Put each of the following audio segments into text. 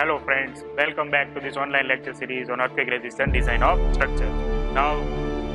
Hello friends, welcome back to this online lecture series on earthquake resistant design of structures. Now,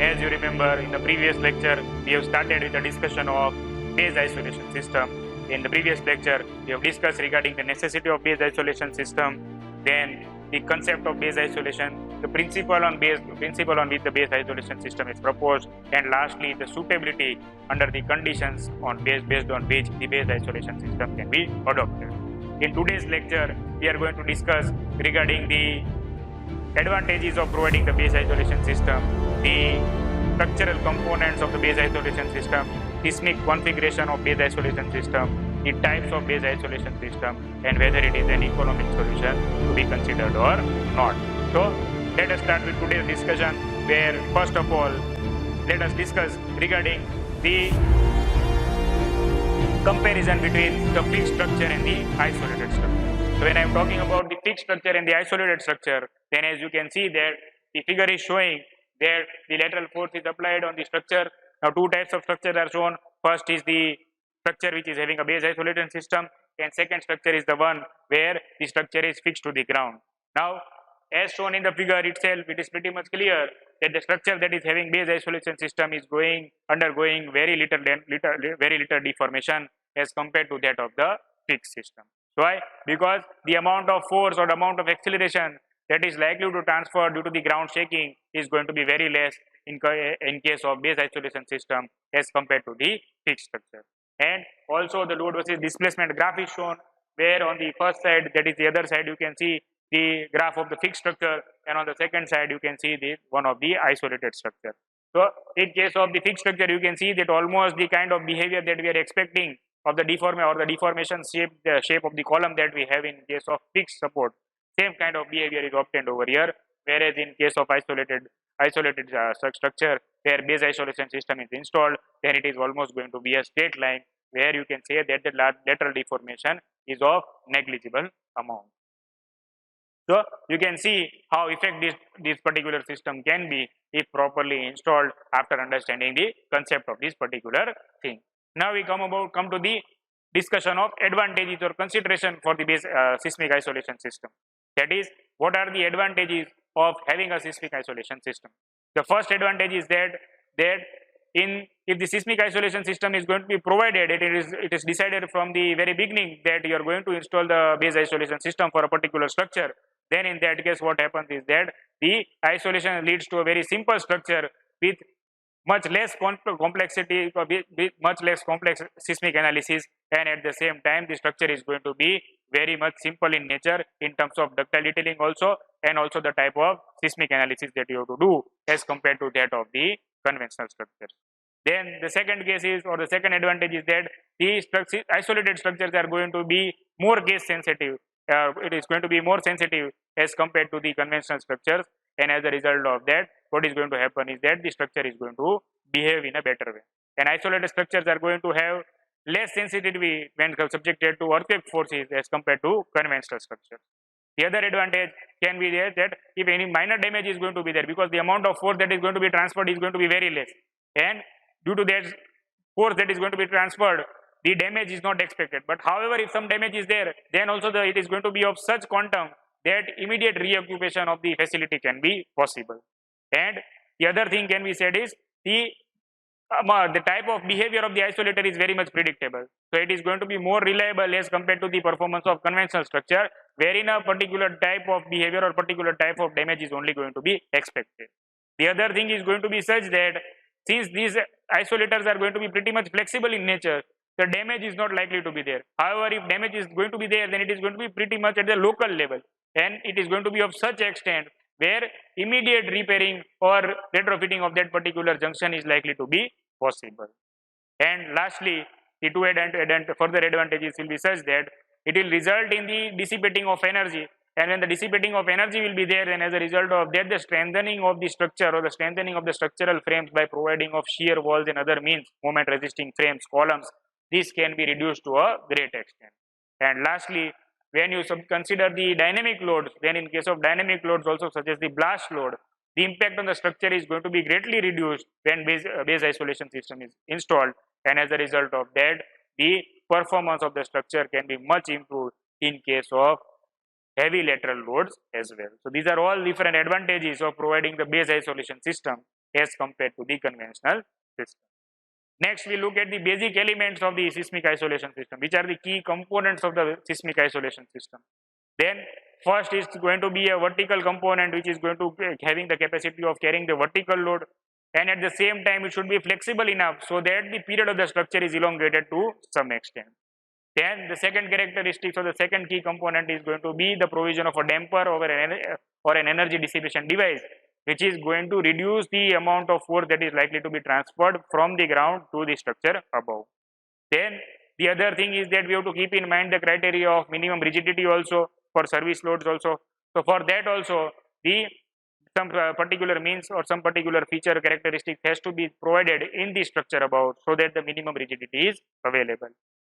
as you remember, in the previous lecture, we have started with the discussion of base isolation system. In the previous lecture, we have discussed regarding the necessity of base isolation system, then the concept of base isolation, the principle on which the base isolation system is proposed, and lastly the suitability under the conditions based on which the base isolation system can be adopted. In today's lecture, we are going to discuss regarding the advantages of providing the base isolation system, the structural components of the base isolation system, seismic configuration of base isolation system, the types of base isolation system, and whether it is an economic solution to be considered or not. So, let us start with today's discussion, where first of all, let us discuss regarding the comparison between the fixed structure and the isolated structure. So when I am talking about the fixed structure and the isolated structure, then as you can see that the figure is showing that the lateral force is applied on the structure. Now two types of structures are shown. First is the structure which is having a base isolation system, and second structure is the one where the structure is fixed to the ground. Now as shown in the figure itself, it is pretty much clear that the structure that is having base isolation system is undergoing very little deformation as compared to that of the fixed system. Why? Because the amount of force or the amount of acceleration that is likely to transfer due to the ground shaking is going to be very less in case of base isolation system as compared to the fixed structure. And also the load versus displacement graph is shown, where on the first side, that is the other side, you can see the graph of the fixed structure, and on the second side you can see the one of the isolated structure. So in case of the fixed structure, you can see that almost the kind of behavior that we are expecting of the deformation shape of the column that we have in case of fixed support, same kind of behavior is obtained over here. Whereas in case of isolated structure where base isolation system is installed, then it is almost going to be a straight line where you can say that the lateral deformation is of negligible amount. So you can see how effective this particular system can be if properly installed after understanding the concept of this particular thing. Now we come to the discussion of advantages or consideration for the base seismic isolation system. That is, what are the advantages of having a seismic isolation system? The first advantage is that if the seismic isolation system is going to be provided, it is decided from the very beginning that you are going to install the base isolation system for a particular structure. Then in that case, what happens is that the isolation leads to a very simple structure with much less complexity, much less complex seismic analysis, and at the same time the structure is going to be very much simple in nature in terms of ductile detailing also, and also the type of seismic analysis that you have to do as compared to that of the conventional structures. Then the second case is, or the second advantage is that the isolated structures are going to be more case sensitive. It is going to be more sensitive as compared to the conventional structures, and as a result of that, what is going to happen is that the structure is going to behave in a better way. And isolated structures are going to have less sensitivity when subjected to earthquake forces as compared to conventional structures. The other advantage can be there that if any minor damage is going to be there, because the amount of force that is going to be transferred is going to be very less, and due to that force that is going to be transferred, the damage is not expected. But however, if some damage is there, then also it is going to be of such quantum that immediate reoccupation of the facility can be possible. And the other thing can be said is the type of behavior of the isolator is very much predictable. So it is going to be more reliable as compared to the performance of conventional structure, wherein a particular type of behavior or particular type of damage is only going to be expected. The other thing is going to be such that since these isolators are going to be pretty much flexible in nature, the damage is not likely to be there. However, if damage is going to be there, then it is going to be pretty much at the local level, and it is going to be of such extent where immediate repairing or retrofitting of that particular junction is likely to be possible. And lastly, the two further advantages will be such that it will result in the dissipating of energy, and when the dissipating of energy will be there, then as a result of that, the strengthening of the structure or the strengthening of the structural frames by providing of shear walls and other means, moment resisting frames, columns, this can be reduced to a great extent. And lastly, when you consider the dynamic loads, then in case of dynamic loads also such as the blast load, the impact on the structure is going to be greatly reduced when base isolation system is installed, and as a result of that, the performance of the structure can be much improved in case of heavy lateral loads as well. So these are all different advantages of providing the base isolation system as compared to the conventional system. Next, we look at the basic elements of the seismic isolation system, which are the key components of the seismic isolation system. Then first is going to be a vertical component, which is going to be having the capacity of carrying the vertical load, and at the same time it should be flexible enough so that the period of the structure is elongated to some extent. Then the second characteristic, so the second key component is going to be the provision of a damper or an energy dissipation device, which is going to reduce the amount of force that is likely to be transferred from the ground to the structure above. Then the other thing is that we have to keep in mind the criteria of minimum rigidity also for service loads also. So for that also, the some particular means or some particular feature characteristic has to be provided in the structure above so that the minimum rigidity is available.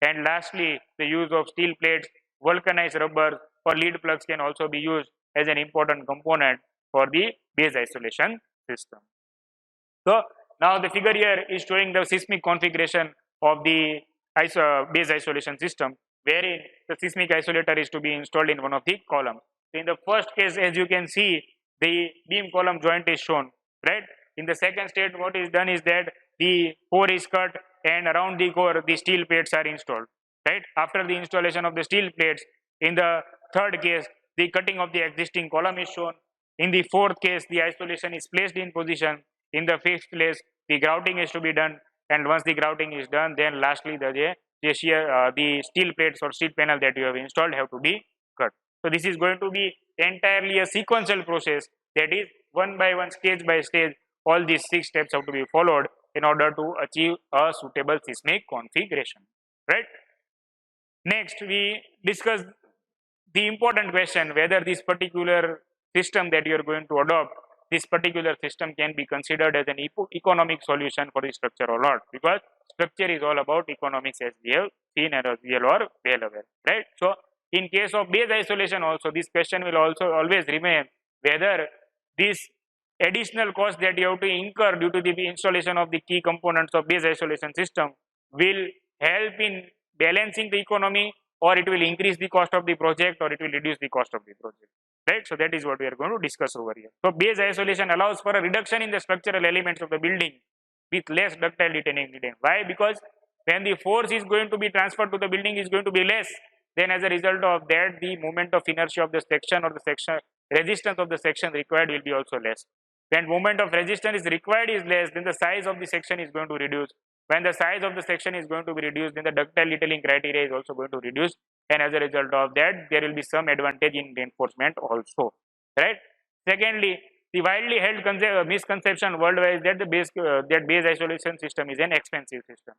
And lastly, the use of steel plates, vulcanized rubber or lead plugs can also be used as an important component for the base isolation system. So now the figure here is showing the seismic configuration of the base isolation system, wherein the seismic isolator is to be installed in one of the columns. So in the first case, as you can see, the beam column joint is shown, right? In the second state, what is done is that the core is cut and around the core the steel plates are installed, right? After the installation of the steel plates, in the third case, the cutting of the existing column is shown. In the fourth case, the isolation is placed in position. In the fifth place, the grouting is to be done, and once the grouting is done, then lastly the steel plates or steel panel that you have installed have to be cut. So this is going to be entirely a sequential process, that is one by one, stage by stage, all these 6 steps have to be followed in order to achieve a suitable seismic configuration, right? Next, we discuss the important question whether this particular system that you are going to adopt, this particular system can be considered as an economic solution for the structure or not, because structure is all about economics, as we have seen and as we are well aware, right? So in case of base isolation also, this question will also always remain whether this additional cost that you have to incur due to the installation of the key components of base isolation system will help in balancing the economy, or it will increase the cost of the project, or it will reduce the cost of the project, right? So that is what we are going to discuss over here. So base isolation allows for a reduction in the structural elements of the building with less ductile retaining medium. Why? Because when the force is going to be transferred to the building is going to be less, then as a result of that, the moment of inertia of the section or the section resistance of the section required will be also less. When moment of resistance is required is less, then the size of the section is going to reduce. When the size of the section is going to be reduced, then the ductile detailing criteria is also going to reduce, and as a result of that, there will be some advantage in reinforcement also, right? Secondly, the widely held misconception worldwide is that the base isolation system is an expensive system.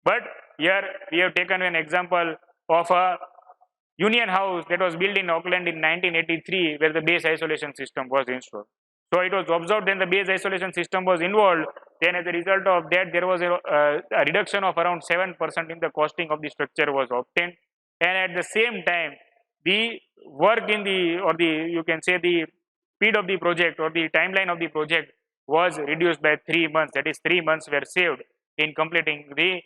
But here we have taken an example of a union house that was built in Auckland in 1983, where the base isolation system was installed. So it was observed when the base isolation system was involved, then as a result of that, there was a reduction of around 7% in the costing of the structure was obtained. And at the same time, the work in the, or the, you can say the speed of the project or the timeline of the project was reduced by 3 months. That is 3 months were saved in completing the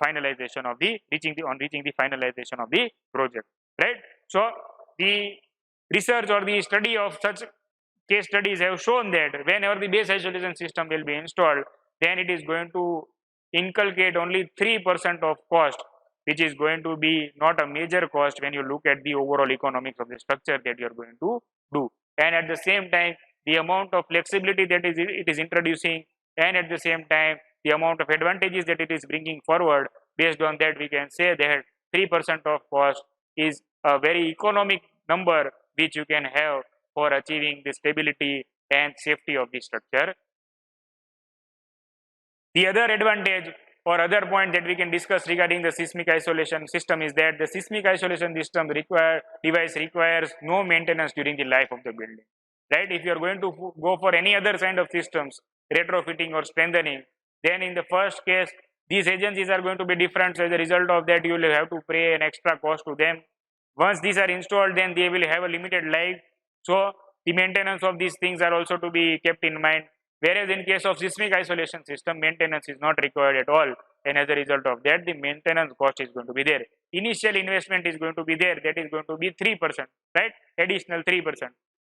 finalization of the, reaching the finalization of the project, right? So the research or the study of such case studies have shown that whenever the base isolation system will be installed, then it is going to inculcate only 3% of cost, which is going to be not a major cost when you look at the overall economics of the structure that you are going to do. And at the same time, the amount of flexibility that it is introducing, and at the same time, the amount of advantages that it is bringing forward, based on that, we can say that 3% of cost is a very economic number which you can have for achieving the stability and safety of the structure. The other advantage or other point that we can discuss regarding the seismic isolation system is that the seismic isolation system device requires no maintenance during the life of the building, right? If you are going to go for any other kind of systems, retrofitting or strengthening, then in the first case, these agencies are going to be different. So as a result of that, you will have to pay an extra cost to them. Once these are installed, then they will have a limited life. So the maintenance of these things are also to be kept in mind. Whereas in case of seismic isolation system, maintenance is not required at all, and as a result of that, the maintenance cost is going to be there. Initial investment is going to be there, that is going to be 3%, right? Additional 3%.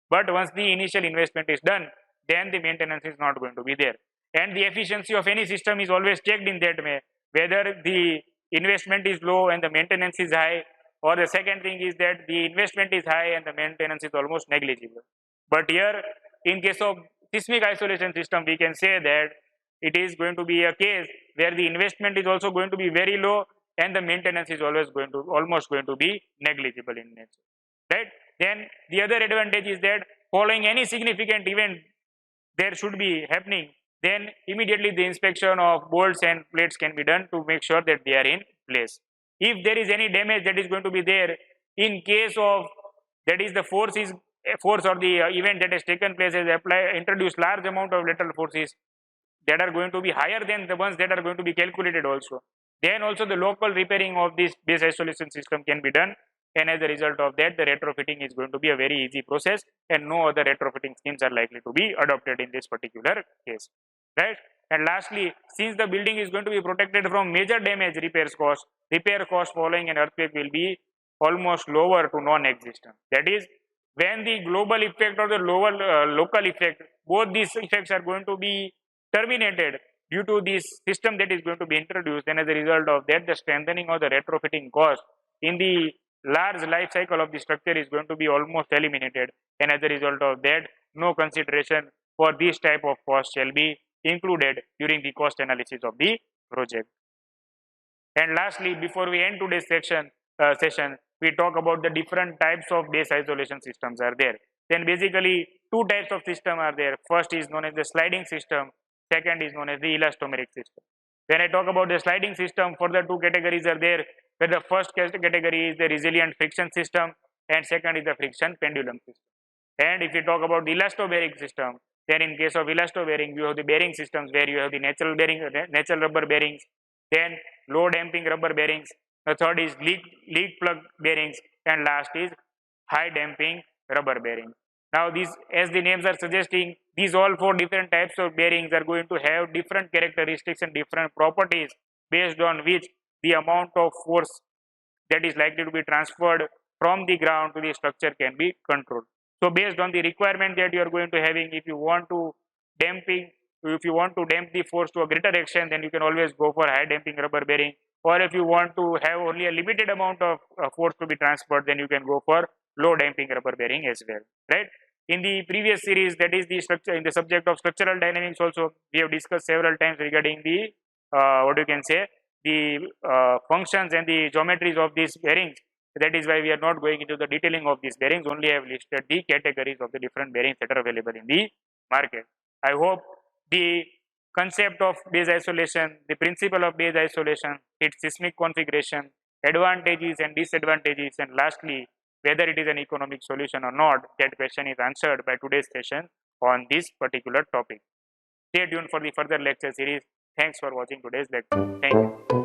But once the initial investment is done, then the maintenance is not going to be there. And the efficiency of any system is always checked in that way, whether the investment is low and the maintenance is high, or the second thing is that the investment is high and the maintenance is almost negligible. But here, in case of seismic isolation system, we can say that it is going to be a case where the investment is also going to be very low and the maintenance is almost going to be negligible in nature, right? Then the other advantage is that following any significant event there should be happening, then immediately the inspection of bolts and plates can be done to make sure that they are in place. If there is any damage that is going to be there, in case of that is the force or the event that has taken place has introduced large amount of lateral forces that are going to be higher than the ones that are going to be calculated also. Then also the local repairing of this base isolation system can be done, and as a result of that, the retrofitting is going to be a very easy process, and no other retrofitting schemes are likely to be adopted in this particular case, right? And lastly, since the building is going to be protected from major damage, repair cost following an earthquake will be almost lower to non-existent. That is, when the global effect or the local effect, both these effects are going to be terminated due to this system that is going to be introduced, and as a result of that, the strengthening or the retrofitting cost in the large life cycle of the structure is going to be almost eliminated, and as a result of that, no consideration for this type of cost shall be included during the cost analysis of the project. And lastly, before we end today's session, we talk about the different types of base isolation systems are there. Then basically two types of system are there. First is known as the sliding system, second is known as the elastomeric system. When I talk about the sliding system, further two categories are there, where the first category is the resilient friction system and second is the friction pendulum system. And if we talk about the elastobearing system, then in case of elastobearing, you have the bearing systems where you have the natural rubber bearings, then low damping rubber bearings, the third is leak plug bearings, and last is high damping rubber bearings. Now these, as the names are suggesting, these all four different types of bearings are going to have different characteristics and different properties based on which the amount of force that is likely to be transferred from the ground to the structure can be controlled. So based on the requirement that you are going to having, if you want to damp the force to a greater extent, then you can always go for high damping rubber bearing, or if you want to have only a limited amount of force to be transferred, then you can go for low damping rubber bearing as well, right? In the previous series, that is the structure, in the subject of structural dynamics also, we have discussed several times regarding the functions and the geometries of these bearings. That is why we are not going into the detailing of these bearings, only have listed the categories of the different bearings that are available in the market. I hope the concept of base isolation, the principle of base isolation, its seismic configuration, advantages and disadvantages, and lastly, whether it is an economic solution or not, that question is answered by today's session on this particular topic. Stay tuned for the further lecture series. Thanks for watching today's lecture. Thank you.